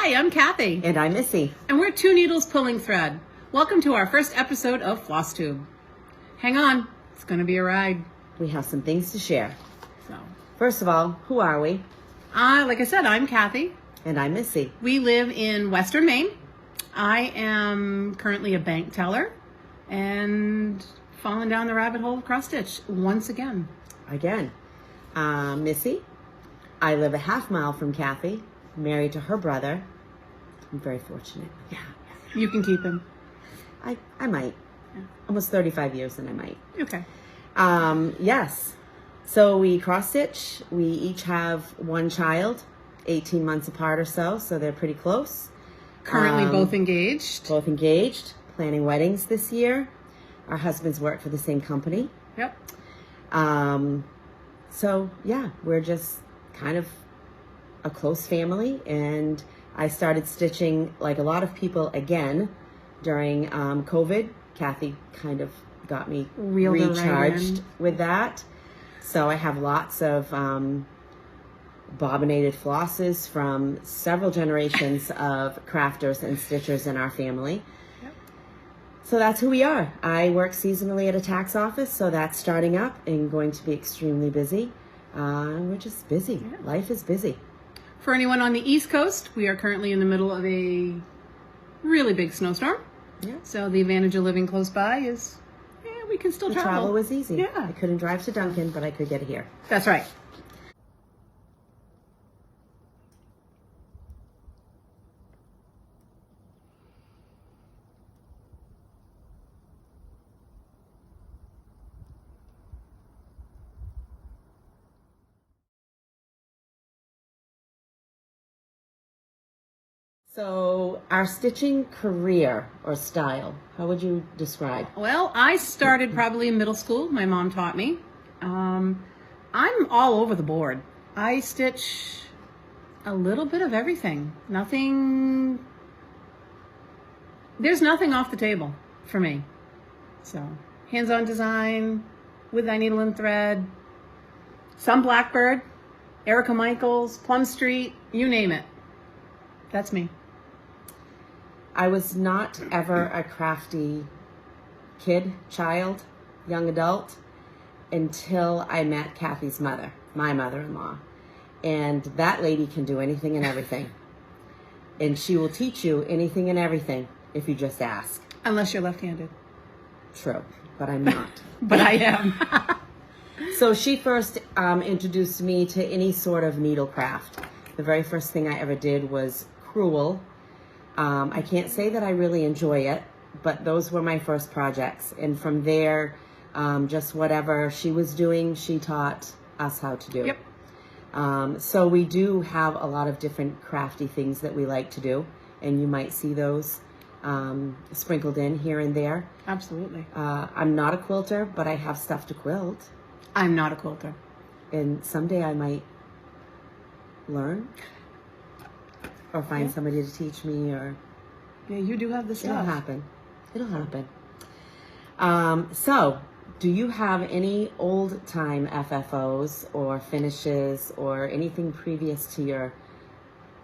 Hi, I'm Kathy. And I'm Missy. And we're two needles pulling thread. Welcome to our first episode of Flosstube. Hang on, it's going to be a ride. We have some things to share. So, first of all, who are we? Like I said, I'm Kathy. And I'm Missy. We live in Western Maine. I am currently a bank teller and falling down the rabbit hole of cross stitch once again. Missy, I live a half mile from Kathy, married to her brother. I'm very fortunate. Yeah, you can keep him. I might. Yeah. Almost 35 years and I might. Okay. Yes. So we cross stitch. We each have one child, 18 months apart or so they're pretty close. Currently both engaged. Both engaged, planning weddings this year. Our husbands work for the same company. Yep. So yeah, we're just kind of a close family, and I started stitching like a lot of people again during COVID. Kathy kind of got me recharged with that. So I have lots of bobbinated flosses from several generations of crafters and stitchers in our family. Yep. So that's who we are. I work seasonally at a tax office, so that's starting up and going to be extremely busy. We're just busy. Yeah. Life is busy. For anyone on the East Coast, we are currently in the middle of a really big snowstorm. Yeah. So the advantage of living close by is, we can still travel. Travel was easy. Yeah. I couldn't drive to Duncan, but I could get here. That's right. So our stitching career or style, how would you describe? Well, I started probably in middle school. My mom taught me. I'm all over the board. I stitch a little bit of everything. There's nothing off the table for me. So hands-on design, with thy needle and thread, some Blackbird, Erica Michaels, Plum Street, you name it. That's me. I was not ever a crafty kid, child, young adult, until I met Kathy's mother, my mother-in-law. And that lady can do anything and everything. And she will teach you anything and everything if you just ask. Unless you're left-handed. True, but I'm not. But I am. So she first introduced me to any sort of needlecraft. The very first thing I ever did was crewel. I can't say that I really enjoy it, but those were my first projects. And from there, just whatever she was doing, she taught us how to do. Yep. So we do have a lot of different crafty things that we like to do, and you might see those sprinkled in here and there. Absolutely. I'm not a quilter, but I have stuff to quilt. I'm not a quilter. And someday I might learn or find somebody to teach me, or you do have the stuff. It'll happen. So do you have any old time FFOs or finishes or anything previous to your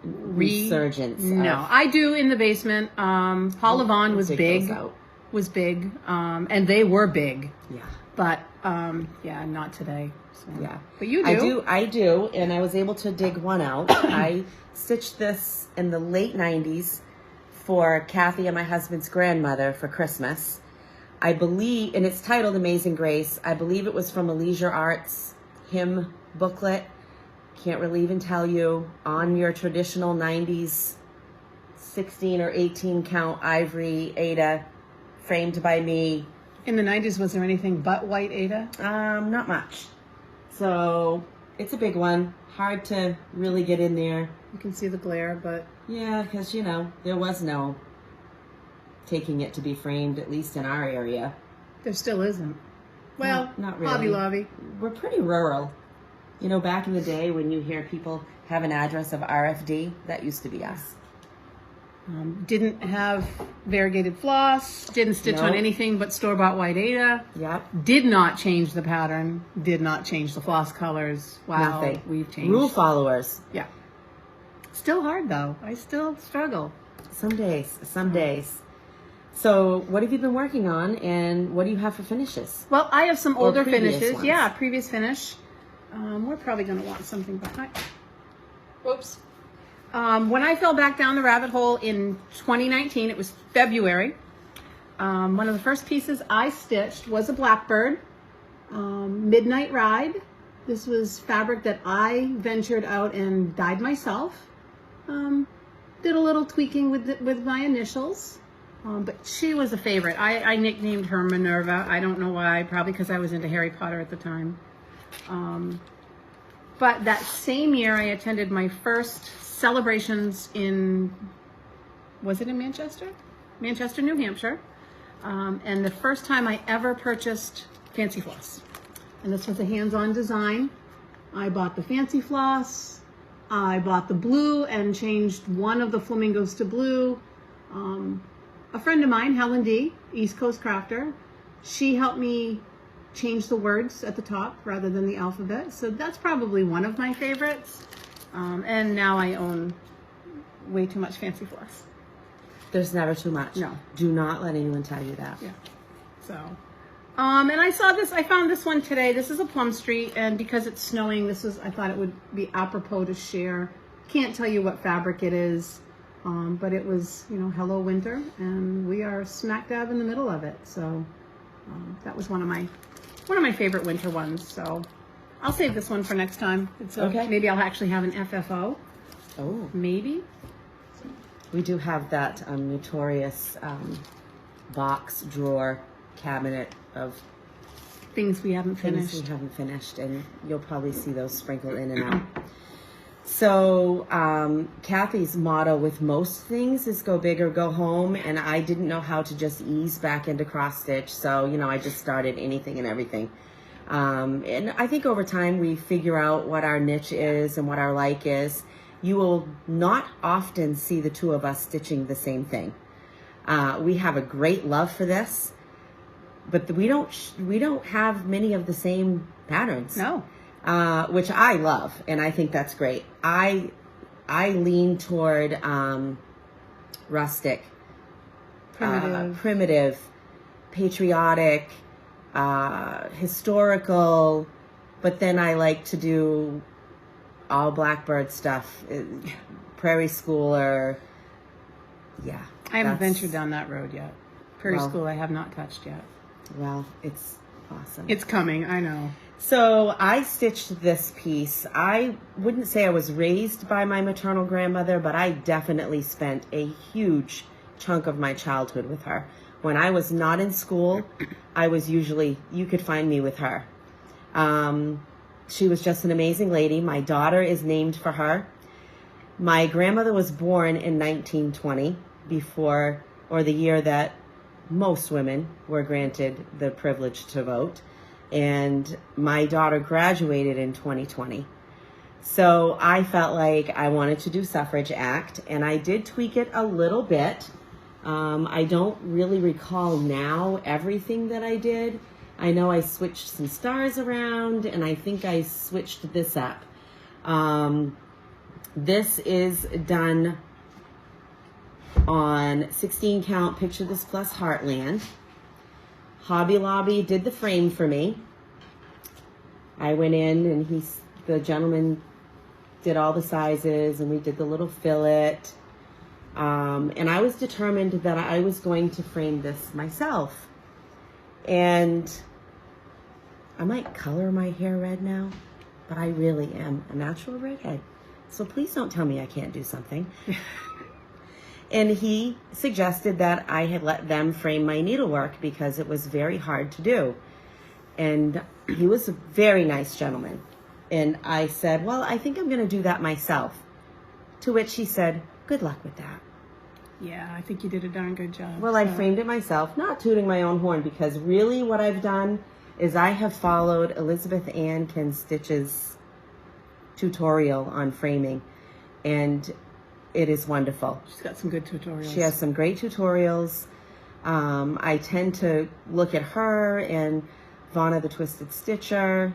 resurgence? No, I do in the basement. Paul Levon was big, and they were big. Yeah. But not today. So. Yeah. But you do. I do, and I was able to dig one out. I stitched this in the late 90s for Kathy and my husband's grandmother for Christmas. I believe, and it's titled Amazing Grace. I believe it was from a Leisure Arts hymn booklet. Can't really even tell you. On your traditional 90s 16 or 18 count ivory Ada, framed by me. In the 90s, was there anything but white Ada? Not much. So it's a big one. Hard to really get in there. You can see the glare, but... Yeah, because, there was no taking it to be framed, at least in our area. There still isn't. Well, no, not really. Hobby Lobby. We're pretty rural. Back in the day when you hear people have an address of RFD, that used to be us. Didn't have variegated floss, didn't stitch on anything but store-bought white Ada. Yep. Did not change the pattern, did not change the floss colors. Wow, Nothing. we've changed. Rule followers. Yeah. Still hard though. I still struggle. Some days, some days. So what have you been working on, and what do you have for finishes? Well, I have some Or older previous finishes. ones. Yeah, previous finish. We're probably going to want something behind. Whoops. When I fell back down the rabbit hole in 2019, it was February. One of the first pieces I stitched was a Blackbird Midnight Ride. This was fabric that I ventured out and dyed myself. Did a little tweaking with my initials. But she was a favorite. I nicknamed her Minerva. I don't know why. Probably because I was into Harry Potter at the time. But that same year, I attended my first celebrations in, was it in Manchester? Manchester, New Hampshire. And the first time I ever purchased Fancy Floss. And this was a hands-on design. I bought the Fancy Floss. I bought the blue and changed one of the flamingos to blue. A friend of mine, Lindy, East Coast crafter, she helped me change the words at the top rather than the alphabet. So that's probably one of my favorites. And now I own way too much Fancy Floss. There's never too much. No. Do not let anyone tell you that. Yeah. So, and I saw this, I found this one today. This is a Plum Street, and because it's snowing, I thought it would be apropos to share. Can't tell you what fabric it is. But it was, hello winter, and we are smack dab in the middle of it. So that was one of my favorite winter ones. So I'll save this one for next time. Okay. Maybe I'll actually have an FFO. Oh. Maybe. We do have that notorious box, drawer, cabinet of Things we haven't things finished. we haven't finished, and you'll probably see those sprinkled in and out. So Kathy's motto with most things is go big or go home, and I didn't know how to just ease back into cross stitch, so I just started anything and everything. And I think over time we figure out what our niche is and what our like is. You will not often see the two of us stitching the same thing. We have a great love for this, but we don't have many of the same patterns. No. Which I love, and I think that's great. I lean toward rustic, primitive, patriotic, historical, but then I like to do all Blackbird stuff, Prairie Schooler. Yeah. I haven't ventured down that road yet. Prairie School I have not touched yet. Well, it's awesome. It's coming, I know. So I stitched this piece. I wouldn't say I was raised by my maternal grandmother, but I definitely spent a huge chunk of my childhood with her. When I was not in school, you could find me with her. She was just an amazing lady. My daughter is named for her. My grandmother was born in 1920, the year that most women were granted the privilege to vote. And my daughter graduated in 2020. So I felt like I wanted to do Suffrage Act, and I did tweak it a little bit. I don't really recall now everything that I did. I know I switched some stars around, and I think I switched this up. This is done on 16 count Picture This Plus Heartland. Hobby Lobby did the frame for me. I went in and the gentleman did all the sizes, and we did the little fillet. And I was determined that I was going to frame this myself. And I might color my hair red now, but I really am a natural redhead. So please don't tell me I can't do something. And he suggested that I had let them frame my needlework because it was very hard to do. And he was a very nice gentleman. And I said, well, I think I'm going to do that myself. To which he said, good luck with that. Yeah, I think you did a darn good job. Well, I framed it myself, not tooting my own horn, because really what I've done is I have followed Elizabeth Ann Can Stitch's tutorial on framing. And it is wonderful. She's got some good tutorials. She has some great tutorials. I tend to look at her and Vonna the Twisted Stitcher.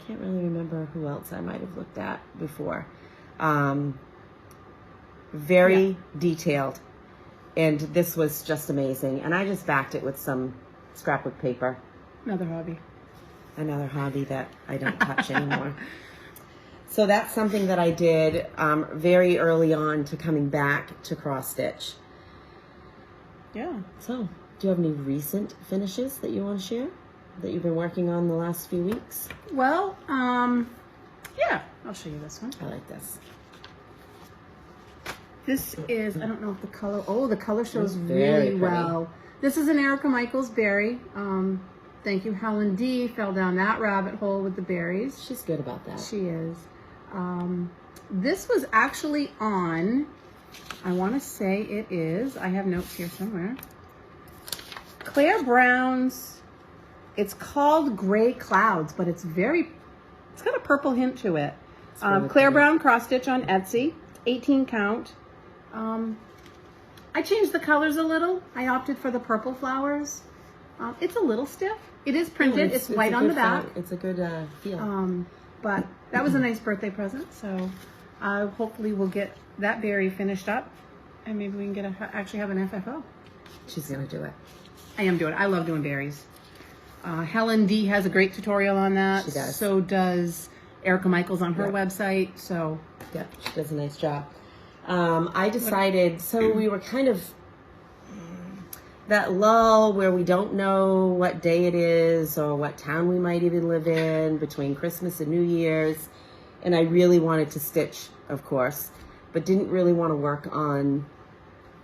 Can't really remember who else I might have looked at before. very detailed. And this was just amazing. And I just backed it with some scrapbook paper. Another hobby. Another hobby that I don't touch anymore. So that's something that I did very early on to coming back to cross stitch. Yeah. So, do you have any recent finishes that you want to share that you've been working on the last few weeks? Well, yeah, I'll show you this one. I like this. This is, I don't know if the color, the color shows very really well. This is an Erica Michaels berry. Thank you, Helen D. Fell down that rabbit hole with the berries. She's good about that. She is. This was actually on, I want to say it is, I have notes here somewhere, Claire Brown's, it's called Gray Clouds, but it's got a purple hint to it. Really Claire pretty. Brown cross stitch on Etsy, 18 count. I changed the colors a little. I opted for the purple flowers. It's a little stiff. It is printed. It's white on the back. It's a good feel. But that was a nice birthday present. So hopefully we'll get that berry finished up, and maybe we can actually have an FFO. She's gonna do it. I am doing it. I love doing berries. Helen D has a great tutorial on that. She does. So does Erica Michaels on her website. So yeah, she does a nice job. I decided, so we were kind of that lull where we don't know what day it is or what town we might even live in between Christmas and New Year's. And I really wanted to stitch, of course, but didn't really want to work on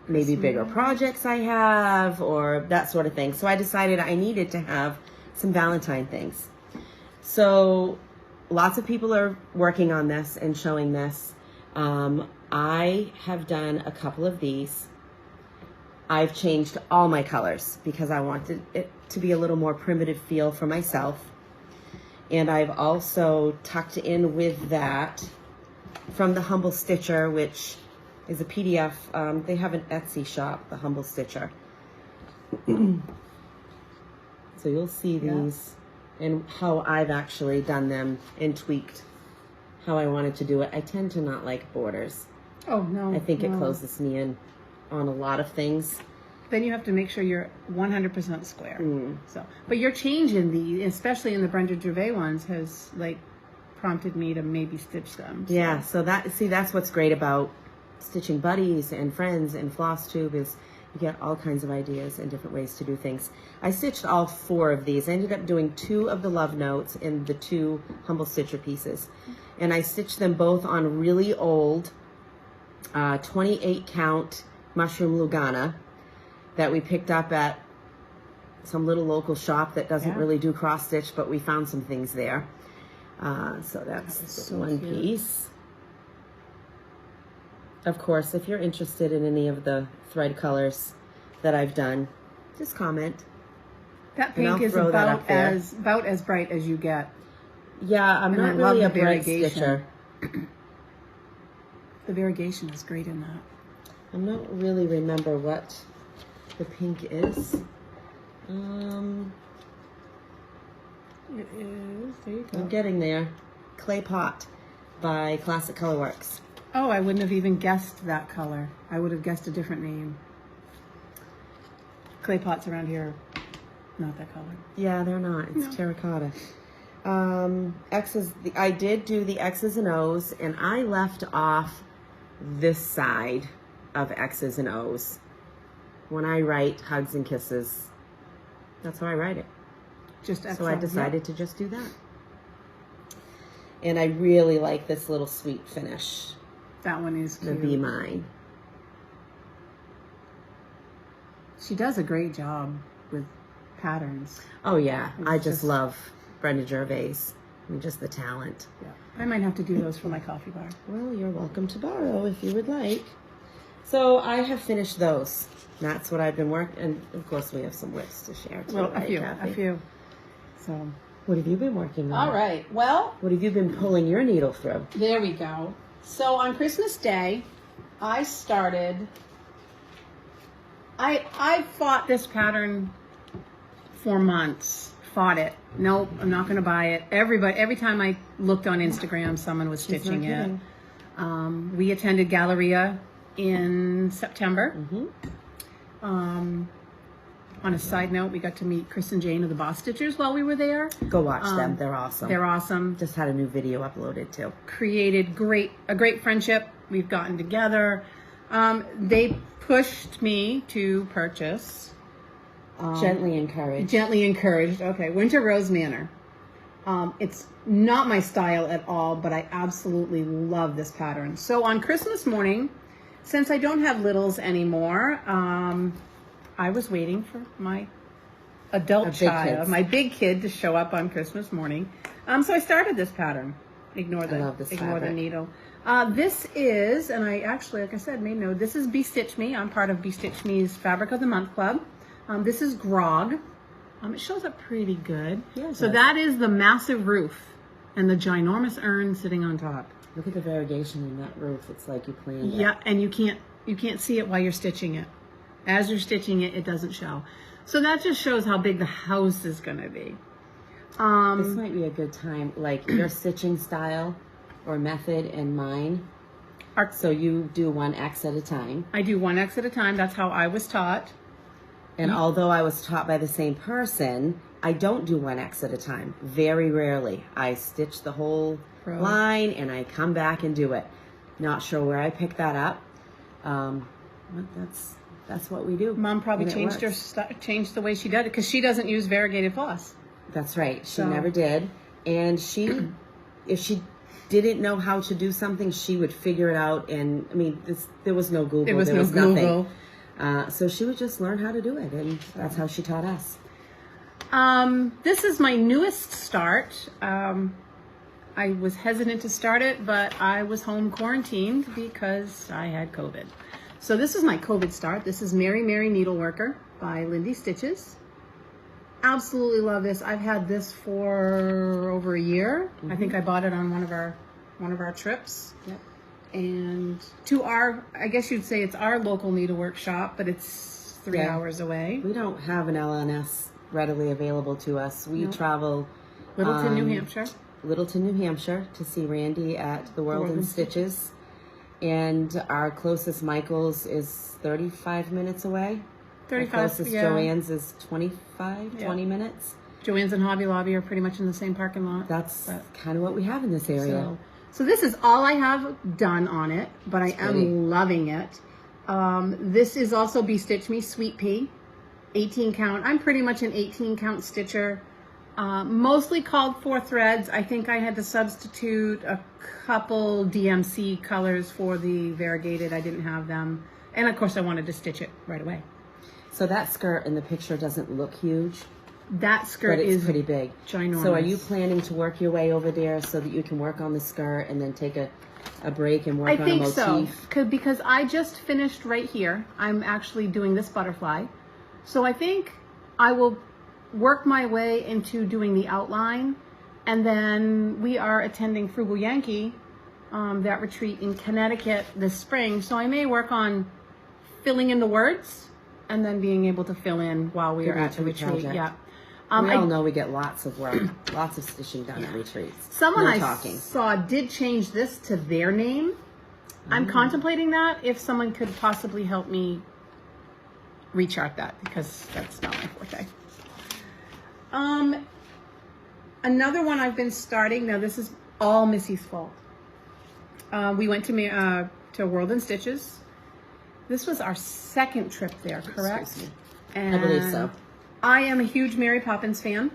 maybe bigger projects I have or that sort of thing. So I decided I needed to have some Valentine things. So lots of people are working on this and showing this. I have done a couple of these. I've changed all my colors because I wanted it to be a little more primitive feel for myself. And I've also tucked in with that from the Humble Stitcher, which is a PDF. They have an Etsy shop, the Humble Stitcher. So you'll see these and how I've actually done them and tweaked how I wanted to do it. I tend to not like borders. oh no, I think it no. closes me in on a lot of things. Then you have to make sure you're 100% square. So, but your change in the, especially in the Brenda Gervais ones, has like prompted me to maybe stitch them. So. Yeah, so that's what's great about stitching buddies and friends and Flosstube is you get all kinds of ideas and different ways to do things. I stitched all 4 of these. I ended up doing 2 of the love notes in the 2 Humble Stitcher pieces. And I stitched them both on really old 28 count mushroom Lugana that we picked up at some little local shop that doesn't really do cross stitch, but we found some things there. So that's so one cute. piece. Of course, if you're interested in any of the thread colors that I've done, just comment. That And I'll pink is throw that about up there. as bright as you get. Yeah, I'm And I not love really a the bright variegation. stitcher. The variegation is great in that. I don't really remember what the pink is. It is. There you go. I'm getting there. Clay Pot by Classic Colorworks. Oh, I wouldn't have even guessed that color. I would have guessed a different name. Clay pots around here, not that color. Yeah, they're not. It's terracotta. X's. I did do the X's and O's, and I left off this side of X's and O's. When I write hugs and kisses, that's how I write it. Just X So I decided to just do that. And I really like this little sweet finish. That one is The cute. Be Mine. She does a great job with patterns. Oh yeah, I It's just just- love Brenda Gervais. I mean, just the talent. Yeah. I might have to do those for my coffee bar. Well, you're welcome to borrow if you would like. So I have finished those. That's what I've been working, and of course we have some whips to share too. Well, right, Kathy? a few. So. What have you been working on? All right. Well, What have you been pulling your needle through? there we go. So on Christmas Day, I started. I fought this pattern for months. Fought it. Nope, I'm not going to buy it. Every time I looked on Instagram, someone was She's stitching not it. kidding. We attended Galleria in September. Mm-hmm. On a side note, we got to meet Chris and Jane of the BosStitchers while we were there. Go watch them. They're awesome. They're awesome. Just had a new video uploaded too. Created a great friendship. We've gotten together. They pushed me to purchase. Gently encouraged. Gently encouraged. Okay, Winter Rose Manor. It's not my style at all, but I absolutely love this pattern. So on Christmas morning, since I don't have littles anymore, I was waiting for my adult child, my big kid, to show up on Christmas morning. So I started this pattern. Ignore the needle. This is, and I actually, like I said, made note, this is BStitchMe. I'm part of BStitchMe's Fabric of the Month Club. This is Grog. It shows up pretty good. Yeah, so that is the massive roof and the ginormous urn sitting on top. Look at the variegation in that roof. It's like you planned it. Yeah, and you can't see it while you're stitching it. As you're stitching it, it doesn't show. So that just shows how big the house is going to be. This might be a good time, like your stitching style or method and mine. So you do 1X at a time. I do 1X at a time. That's how I was taught. And although I was taught by the same person, I don't do 1X at a time. Very rarely. I stitch the whole line and I come back and do it. Not sure where I picked that up. But that's what we do. Mom probably changed the way she did it because she doesn't use variegated floss. That's right. She never did. And if she didn't know how to do something, she would figure it out. And I mean, there was no Google. There was nothing. So she would just learn how to do it, and that's how she taught us. This is my newest start. I was hesitant to start it, but I was home quarantined because I had COVID. So this is my COVID start. This is Merry Merry Needleworker by Lindy Stitches. Absolutely love this. I've had this for over a year. I think I bought it on one of our trips. Yep. And to I guess you'd say it's our local needlework shop, but it's 3 hours away. We don't have an LNS readily available to us. We travel Littleton, New Hampshire. Littleton, New Hampshire to see Randy at the World in Stitches. And our closest Michael's is 35 minutes away. 35, our closest Joann's is 20 minutes. Joann's and Hobby Lobby are pretty much in the same parking lot. That's kind of what we have in this area. So this is all I have done on it, but I am loving it. This is also BStitchMe Sweet Pea, 18 count. I'm pretty much an 18 count stitcher. Mostly called 4 threads. I think I had to substitute a couple DMC colors for the variegated. I didn't have them. And of course I wanted to stitch it right away. So that skirt in the picture doesn't look huge. That skirt is pretty big. Ginormous. So are you planning to work your way over there so that you can work on the skirt and then take a break and work on a motif? I think so. Because I just finished right here. I'm actually doing this butterfly. So I think I will work my way into doing the outline. And then we are attending Frugal Yankee, that retreat in Connecticut this spring. So I may work on filling in the words and then being able to fill in while we are at the retreat. Project. Yeah. We all know we get lots of work, lots of stitching done at retreats. Someone I saw did change this to their name. I'm contemplating that, if someone could possibly help me rechart that, because that's not my forte. Another one I've been starting, now this is all Missy's fault. We went to World in Stitches. This was our second trip there, correct? And I believe so. I am a huge Mary Poppins fan.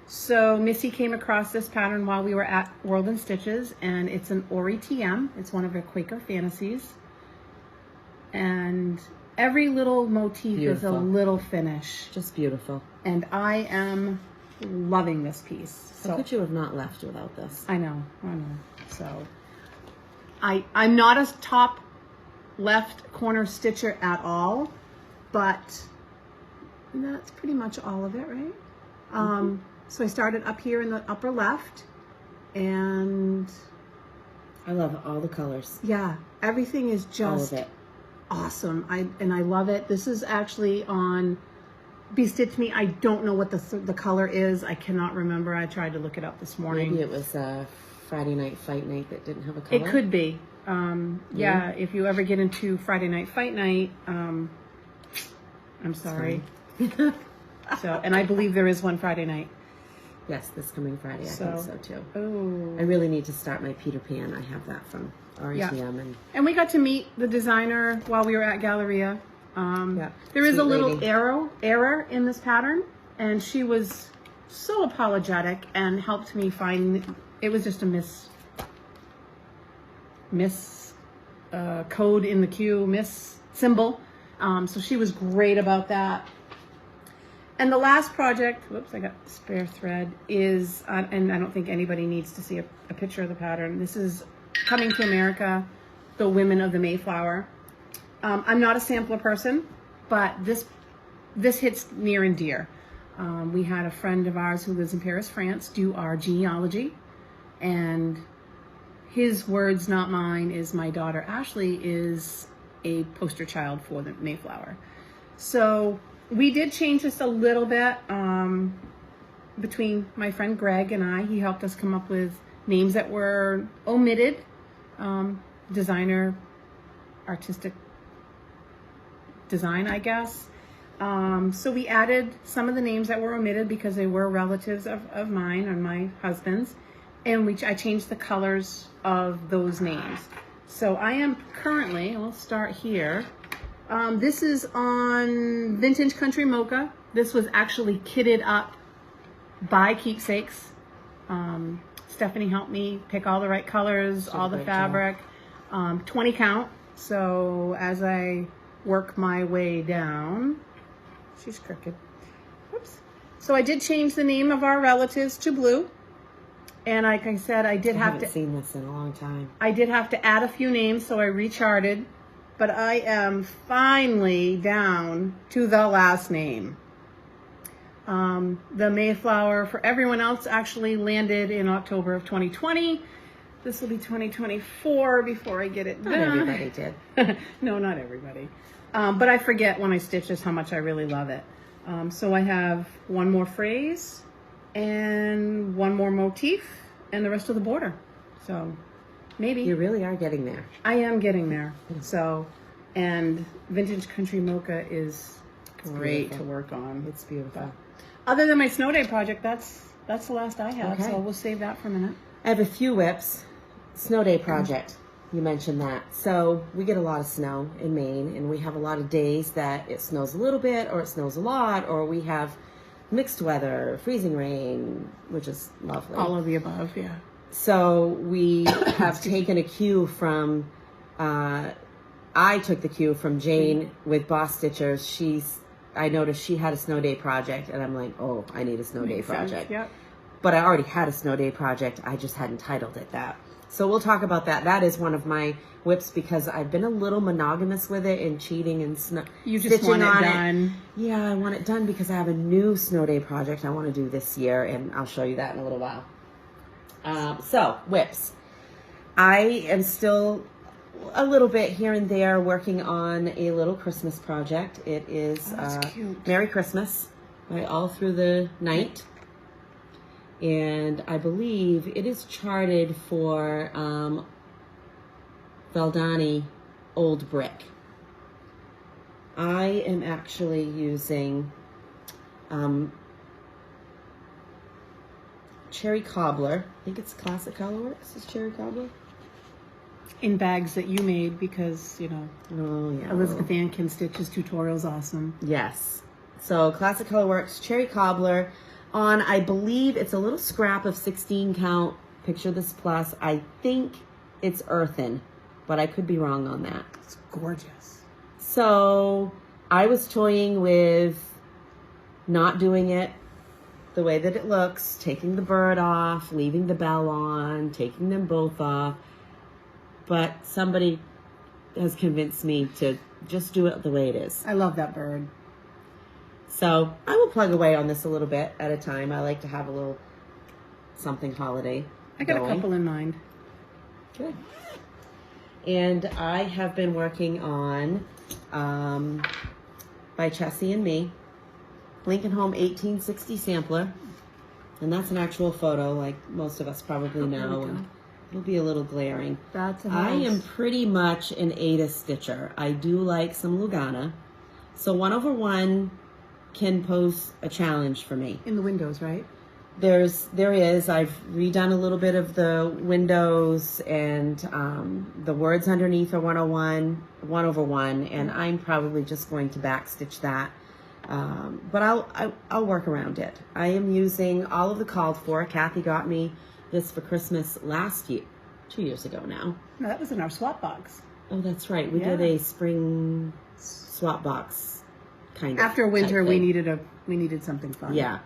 So Missy came across this pattern while we were at World in Stitches, and it's an Aury TM. It's one of her Quaker fantasies. And every little motif is a little finish. Just beautiful. And I am loving this piece. How could you have not left without this? I know. So I'm not a top left corner stitcher at all, but that's pretty much all of it, right? So I started up here in the upper left, and I love all the colors. Yeah, everything is just all of it. Awesome. I love it. This is actually on BStitchMe. I don't know what the color is. I cannot remember. I tried to look it up this morning. Maybe it was Friday night fight night that didn't have a color. It could be. Yeah, if you ever get into Friday Night Fight Night, I'm sorry. So, and I believe there is one Friday night. Yes, this coming Friday. I think so too. Oh. I really need to start my Peter Pan. I have that from Aury. Yeah. And we got to meet the designer while we were at Galleria. There is a little error in this pattern, and she was so apologetic and helped me find. It was just a miss code in the queue, miss symbol. So she was great about that. And the last project, whoops, I got spare thread, is, and I don't think anybody needs to see a picture of the pattern. This is Coming to America, the Women of the Mayflower. I'm not a sampler person, but this hits near and dear. We had a friend of ours who lives in Paris, France, do our genealogy, and his words, not mine, is my daughter Ashley is a poster child for the Mayflower. So we did change this a little bit between my friend Greg and I. He helped us come up with names that were omitted, designer, artistic design, I guess. So we added some of the names that were omitted because they were relatives of mine and my husband's, and I changed the colors of those names. So I am currently, we'll start here. This is on Vintage Country Mocha. This was actually kitted up by Keepsakes. Stephanie helped me pick all the right colors, all the fabric, 20 count. So as I work my way down, she's crooked. Whoops. So I did change the name of our relatives to Blue. And like I said, I haven't seen this in a long time. I did have to add a few names, so I recharted. But I am finally down to the last name. The Mayflower for everyone else actually landed in October of 2020. This will be 2024 before I get it done. Not everybody did. No, not everybody. But I forget when I stitch this how much I really love it. So I have one more phrase and one more motif and the rest of the border. So maybe. You really are getting there. I am getting there. So, and Vintage Country Mocha is great to work on. It's beautiful. Other than my snow day project, that's the last I have. Okay. So we'll save that for a minute. I have a few whips. Snow day project. You mentioned that. So we get a lot of snow in Maine, and we have a lot of days that it snows a little bit, or it snows a lot, or we have mixed weather, freezing rain, which is lovely. All of the above, yeah. So we have taken a cue from, I took the cue from Jane with BosStitchers. I noticed she had a snow day project, and I'm like, oh, I need a snow day project. Yep. But I already had a snow day project. I just hadn't titled it that. So we'll talk about that. That is one of my whips because I've been a little monogamous with it and cheating and you just want it done. Yeah, I want it done because I have a new snow day project I want to do this year, and I'll show you that in a little while. So whips. I am still a little bit here and there working on a little Christmas project. It is Merry Christmas, right, all through the night. And I believe it is charted for Valentine Old Brick. I am actually using Cherry Cobbler. I think it's Classic Colorworks. Is Cherry Cobbler? In bags that you made because, you know, oh, yeah, Elizabeth Ann can stitch his tutorial's awesome. Yes. So Classic Colorworks, Cherry Cobbler. On, I believe it's a little scrap of 16 count. Picture this plus. I think it's earthen, but I could be wrong on that. It's gorgeous. So I was toying with not doing it the way that it looks, taking the bird off, leaving the bell on, taking them both off. But somebody has convinced me to just do it the way it is. I love that bird. So I will plug away on this a little bit at a time. I like to have a little something holiday. I got a couple in mind. Good. And I have been working on, by Chessie and me, Lincoln Home 1860 sampler. And that's an actual photo, like most of us probably know. And It'll be a little glaring. That's a I am pretty much an Ada stitcher. I do like some Lugana. So 1/1 can pose a challenge for me. in the windows, right? There is. I've redone a little bit of the windows, and the words underneath are 1/1, and I'm probably just going to backstitch that. But I'll work around it. I am using all of the called for. Kathy got me this for Christmas last year, 2 years ago now. No, that was in our swap box. Oh, that's right. We did a spring swap box kind of. After winter, type we thing. needed something fun. Yeah.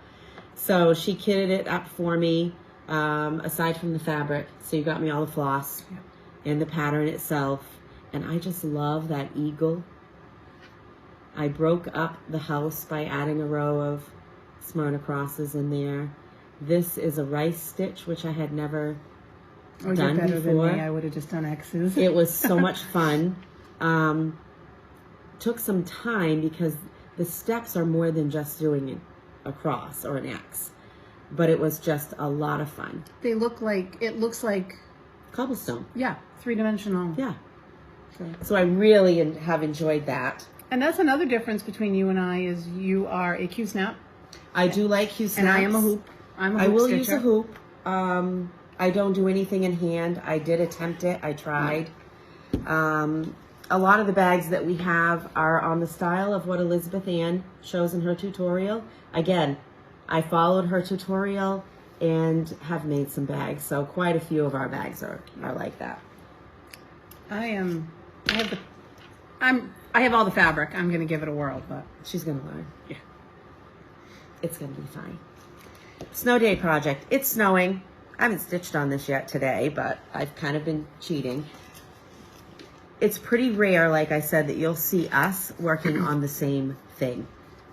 So she kitted it up for me, aside from the fabric. So you got me all the floss and the pattern itself. And I just love that eagle. I broke up the house by adding a row of Smyrna crosses in there. This is a rice stitch, which I had never done you're better before. than me. I would have just done X's. It was so much fun. Took some time because the steps are more than just doing a cross or an X, but it was just a lot of fun. It looks like Cobblestone. Yeah, 3-dimensional. Yeah. So I really have enjoyed that. And that's another difference between you and I is you are a Q-snap. I do like Q-snaps. And I am a hoop. I will use a hoop. I don't do anything in hand. I did attempt it. I tried. A lot of the bags that we have are on the style of what Elizabeth Ann shows in her tutorial. Again, I followed her tutorial and have made some bags. So quite a few of our bags are like that. I have all the fabric. I'm going to give it a whirl, but she's going to learn. Yeah. It's going to be fine. Snow day project. It's snowing. I haven't stitched on this yet today, but I've kind of been cheating. It's pretty rare, like I said, that you'll see us working on the same thing,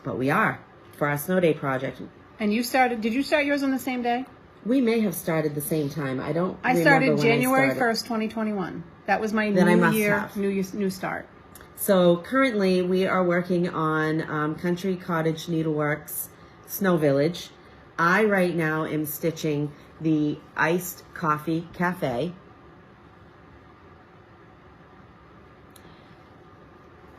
but we are for our snow day project. And did you start yours on the same day? We may have started the same time. I started January 1st, 2021. That was my new start. So currently we are working on Country Cottage Needleworks Snow Village. I right now am stitching the Iced Coffee Cafe.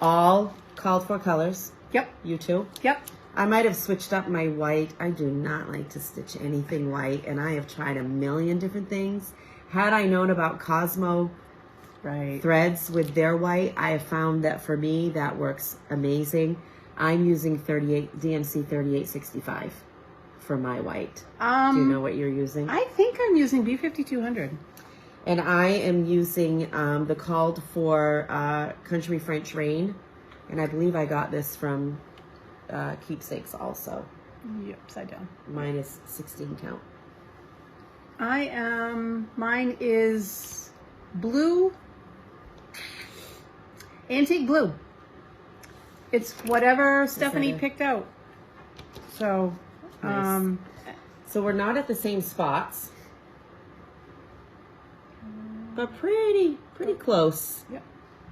All called for colors. Yep. You too? Yep. I might have switched up my white. I do not like to stitch anything white, and I have tried a million different things. Had I known about Cosmo threads with their white, I have found that for me, that works amazing. I'm using DMC 3865 for my white. Do you know what you're using? I think I'm using B5200. And I am using the called for Country French Rain. And I believe I got this from Keepsakes also. Yep, upside down. Mine is 16 count. Mine is blue. Antique blue. It's whatever Stephanie picked out. So, nice. So we're not at the same spots. But pretty close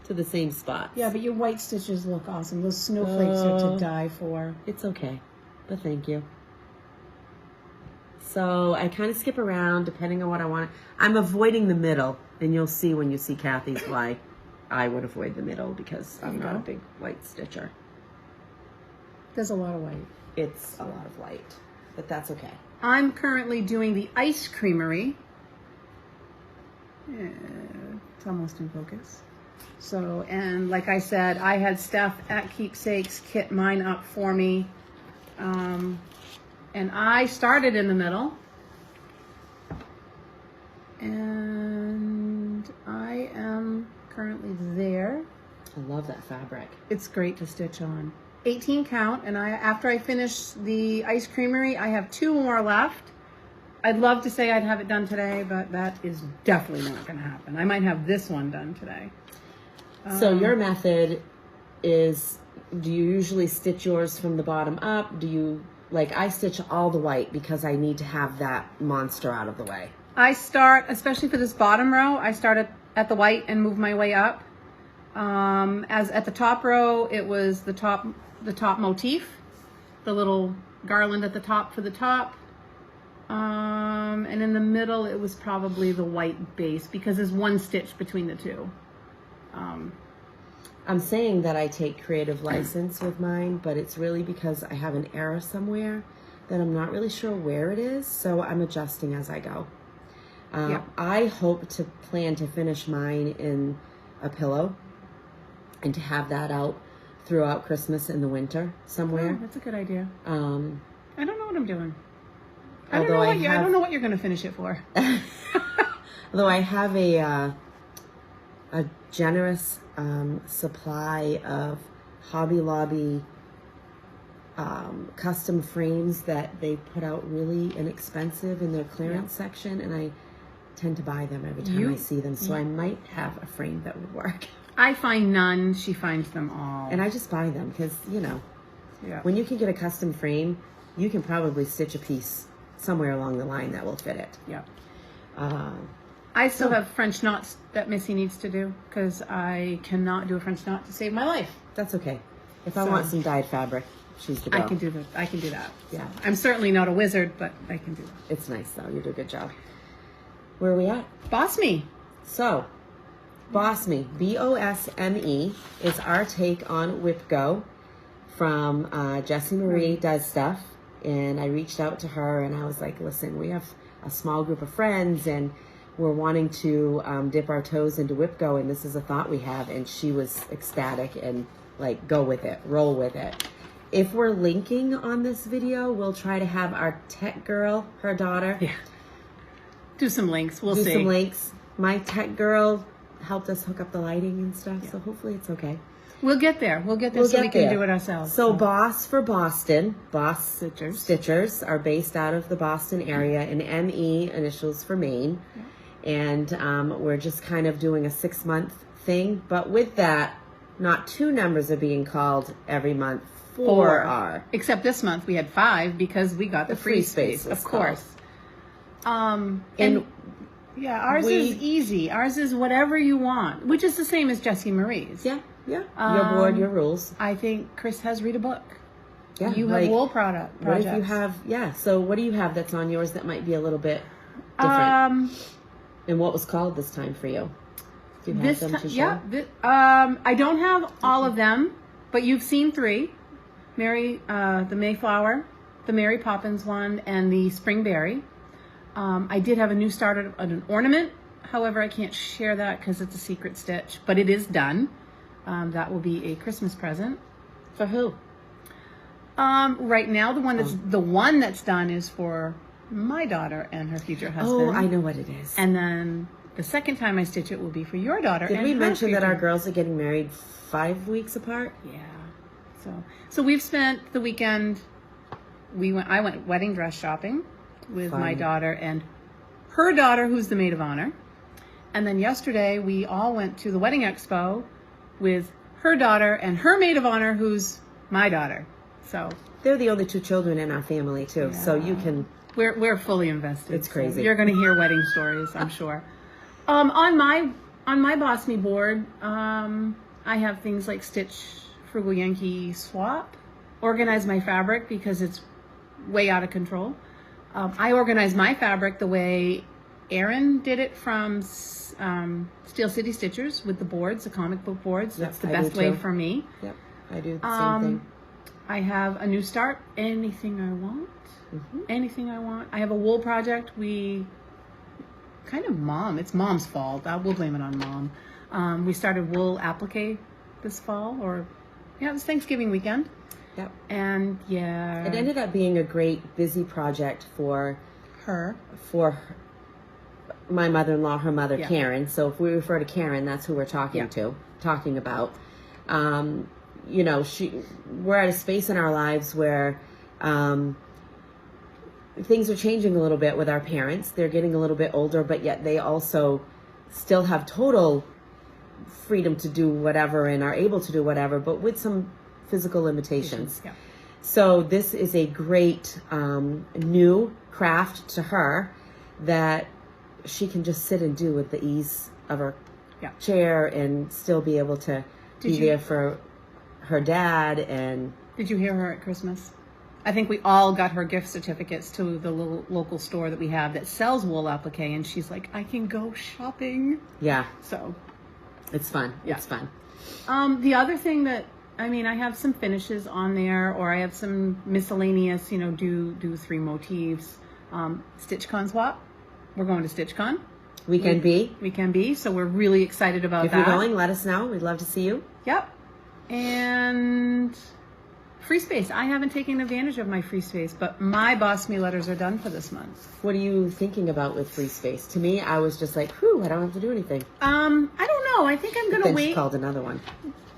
to the same spots. Yeah, but your white stitches look awesome. Those snowflakes are to die for. It's okay, but thank you. So I kind of skip around depending on what I want. I'm avoiding the middle, and you'll see when you see Kathy's why I would avoid the middle because I'm not a big white stitcher. There's a lot of white. It's a lot of white, but that's okay. I'm currently doing the Ice Creamery. It's almost in focus. So, and like I said, I had Steph at Keepsakes kit mine up for me. And I started in the middle. And I am currently there. I love that fabric. It's great to stitch on. 18 count, and after I finish the Ice Creamery, I have 2 more left. I'd love to say I'd have it done today, but that is definitely not going to happen. I might have this one done today. So your method is, do you usually stitch yours from the bottom up? Do you, like I stitch all the white because I need to have that monster out of the way. I start, especially for this bottom row, I start at the white and move my way up. As at the top row, it was the top motif, the little garland at the top for the top. And in the middle, it was probably the white base because there's one stitch between the two. I'm saying that I take creative license with mine, but it's really because I have an error somewhere that I'm not really sure where it is, so I'm adjusting as I go. I hope to plan to finish mine in a pillow and to have that out throughout Christmas in the winter somewhere. Oh, that's a good idea. I don't know what I'm doing. I Although don't know what you're going to finish it for. Although I have a generous supply of Hobby Lobby custom frames that they put out really inexpensive in their clearance section, and I tend to buy them every time I see them, so I might have a frame that would work. I find none, she finds them all. And I just buy them because, you know, when you can get a custom frame, you can probably stitch a piece somewhere along the line that will fit it. Yeah. I still have French knots that Missy needs to do because I cannot do a French knot to save my life. That's okay. If I want some dyed fabric, she's the girl. I can do that. I can do that. Yeah. So, I'm certainly not a wizard, but I can do that. It's nice though. You do a good job. Where are we at? BOSME. So, BOSME, BOSME, is our take on Whip Go from Jessie Marie Does Stuff. And I reached out to her and I was like, listen, we have a small group of friends and we're wanting to dip our toes into Whip Go, and this is a thought we have. And she was ecstatic and like, go with it, roll with it. If we're linking on this video, we'll try to have our tech girl, her daughter. Yeah. Do some links. We'll see. Do some links. My tech girl helped us hook up the lighting and stuff, so hopefully it's okay. We'll get there. We'll get there so we can do it ourselves. So Boss for Boston, BosStitchers. Stitchers are based out of the Boston area, and ME initials for Maine. Yeah. And we're just kind of doing a 6-month thing, but with that, not 2 numbers are being called every month. 4 are. Except this month we had 5 because we got the free space, of course. And yeah, ours is easy. Ours is whatever you want, which is the same as Jessie Marie's. Yeah, yeah. Your board, your rules. I think Chris has read a book. Yeah, you have wool projects. What if you have? Yeah. So what do you have that's on yours that might be a little bit different? And what was called this time for you? Do you have them to show? Yeah. I don't have all of them, but you've seen 3: the Mayflower, the Mary Poppins one, and the Springberry. I did have a new start on an ornament. However, I can't share that because it's a secret stitch, but it is done. That will be a Christmas present. For who? Right now, the one that's done is for my daughter and her future husband. Oh, I know what it is. And then the second time I stitch it will be for your daughter. Did we mention that our girls are getting married 5 weeks apart? Yeah. So we've spent the weekend. I went wedding dress shopping with my daughter and her daughter, who's the maid of honor. And then yesterday we all went to the wedding expo with her daughter and her maid of honor, who's my daughter. So they're the only 2 children in our family too. So you can. We're fully invested. It's crazy. So you're going to hear wedding stories, I'm sure. On my BOSME board, I have things like Stitch Frugal Yankee Swap, organize my fabric because it's way out of control. I organize my fabric the way Erin did it from Steel City Stitchers with the boards, the comic book boards. That's the best way for me. Yep, I do the same thing. I have a new start. Anything I want. Anything I want. I have a wool project. It's Mom's fault. We'll blame it on Mom. We started wool applique this fall, it was Thanksgiving weekend. Yep. And yeah. It ended up being a great busy project for her. For my mother-in-law, her mother, Karen. So if we refer to Karen, that's who we're talking about. We're at a space in our lives where things are changing a little bit with our parents. They're getting a little bit older, but yet they also still have total freedom to do whatever and are able to do whatever, but with some physical limitations. Yeah. So this is a great new craft to her that she can just sit and do with the ease of her chair and still be able to be there for her dad. And did you hear her at Christmas? I think we all got her gift certificates to the little local store that we have that sells wool applique, and she's like, I can go shopping. Yeah. So it's fun. Yeah. It's fun. The other thing that, I have some finishes on there, or I have some miscellaneous, do 3 motifs. StitchCon swap. We're going to StitchCon. Weekend B. So we're really excited about that. If you're going, let us know. We'd love to see you. Yep. And free space. I haven't taken advantage of my free space, but my BOSME letters are done for this month. What are you thinking about with free space? To me, I was just like, whew, I don't have to do anything. I don't know. I think I'm going to wait. She called another one.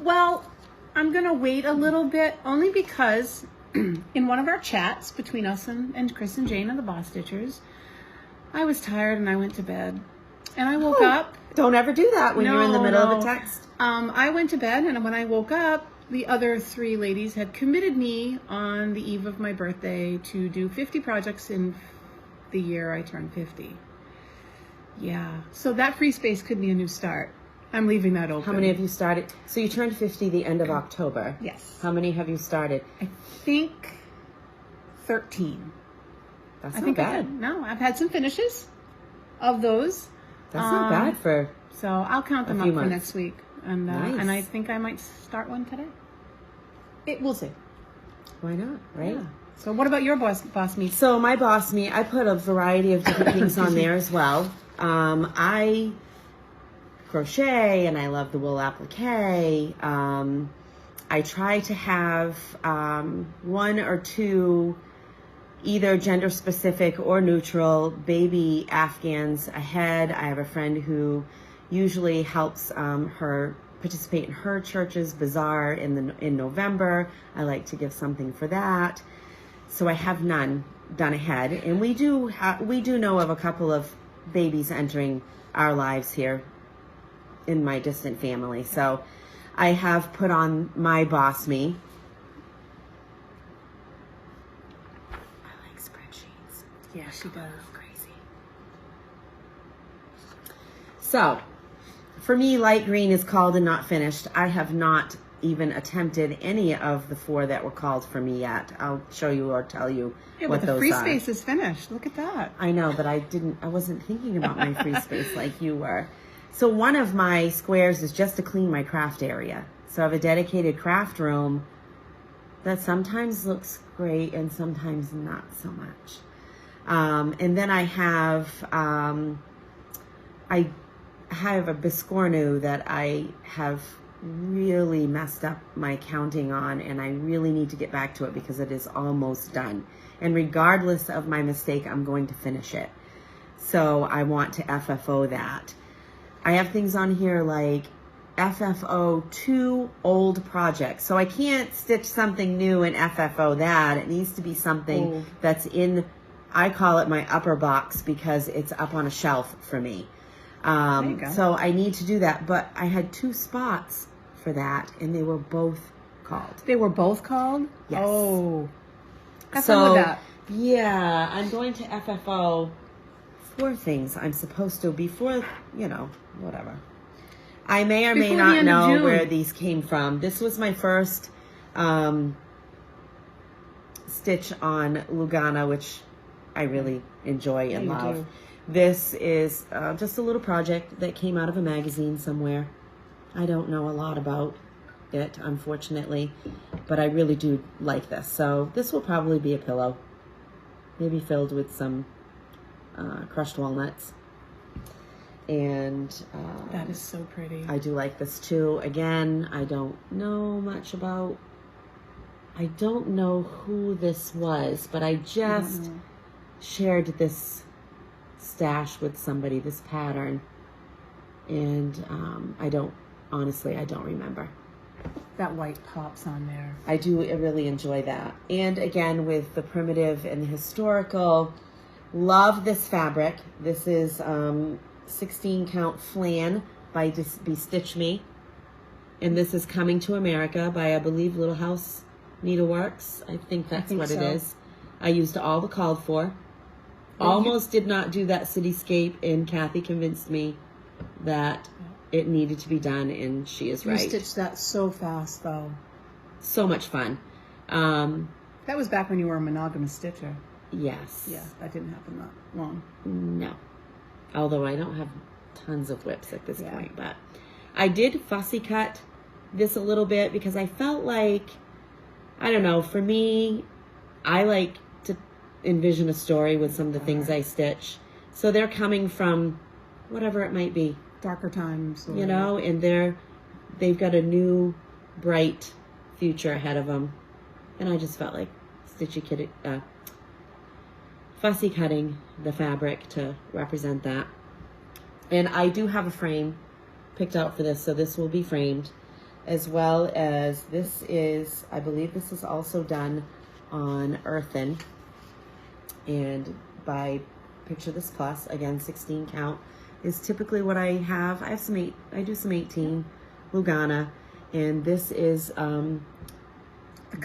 Well, I'm going to wait a little bit, only because in one of our chats between us and Chris and Jane and the BosStitchers, I was tired and I went to bed. And I woke up. Don't ever do that when you're in the middle of a text. I went to bed, and when I woke up, the other 3 ladies had committed me on the eve of my birthday to do 50 projects in the year I turned 50. Yeah. So that free space could be a new start. I'm leaving that open. How many have you started? So you turned 50 the end of October. Yes. How many have you started? I think 13. That's not bad. No, I've had some finishes of those. That's not bad for. So I'll count them up months. for next week, and Nice. and I think I might start one today. We'll see. Why not, right? Yeah. So what about your BOSME? So my BOSME, I put a variety of different things on there as well. I crochet, and I love the wool applique. I try to have 1 or 2 either gender specific or neutral baby Afghans ahead. I have a friend who usually helps her participate in her church's bazaar in November. I like to give something for that. So I have none done ahead, and we do know of a couple of babies entering our lives here in my distant family. So I have put on my BOSME. Yeah, she does. Crazy. So, for me, light green is called and not finished. I have not even attempted any of the 4 that were called for me yet. I'll show you or tell you what those are. The free space is finished. Look at that. I know, but I wasn't thinking about my free space like you were. So one of my squares is just to clean my craft area. So I have a dedicated craft room that sometimes looks great and sometimes not so much. And then I have a Biscornu that I have really messed up my counting on, and I really need to get back to it because it is almost done. And regardless of my mistake, I'm going to finish it. So I want to FFO that. I have things on here like FFO 2 old projects. So I can't stitch something new and FFO that. It needs to be something that's in, I call it my upper box because it's up on a shelf for me. So I need to do that. But I had 2 spots for that, and they were both called. They were both called? Yes. Oh. Have fun with that. Yeah, I'm going to FFO 4 things I'm supposed to before, whatever. I may or may not know where these came from. This was my first stitch on Lugana, which I really enjoy and love. This is just a little project that came out of a magazine somewhere. I don't know a lot about it, unfortunately, but I really do like this. So this will probably be a pillow, maybe filled with some crushed walnuts. And that is so pretty. I do like this too. Again, I don't know much about, I don't know who this was, but I just shared this stash with somebody, this pattern, and I don't remember. That white pops on there. I really enjoy that. And again, with the primitive and the historical, love this fabric. This is 16 count flan by BosStitchme, and this is coming to America by, I believe, Little House Needleworks. I think that's what it is. I used all the called for. Almost did not do that cityscape, and Kathy convinced me that it needed to be done, and she is right. You stitched that so fast, though. So much fun. That was back when you were a monogamous stitcher. Yes. Yeah, that didn't happen that long. No. Although I don't have tons of whips at this point, but I did fussy cut this a little bit because I felt like, I don't know, for me, I like to envision a story with some of the things I stitch. So they're coming from whatever it might be. Darker times. Or... You know, and they've got a new, bright future ahead of them. And I just felt like fussy cutting the fabric to represent that. And I do have a frame picked out for this, so this will be framed, as well as this is, I believe this is also done on earthen, and by Picture This Plus, again 16 count is typically what I have. I do some 18 Lugana, and this is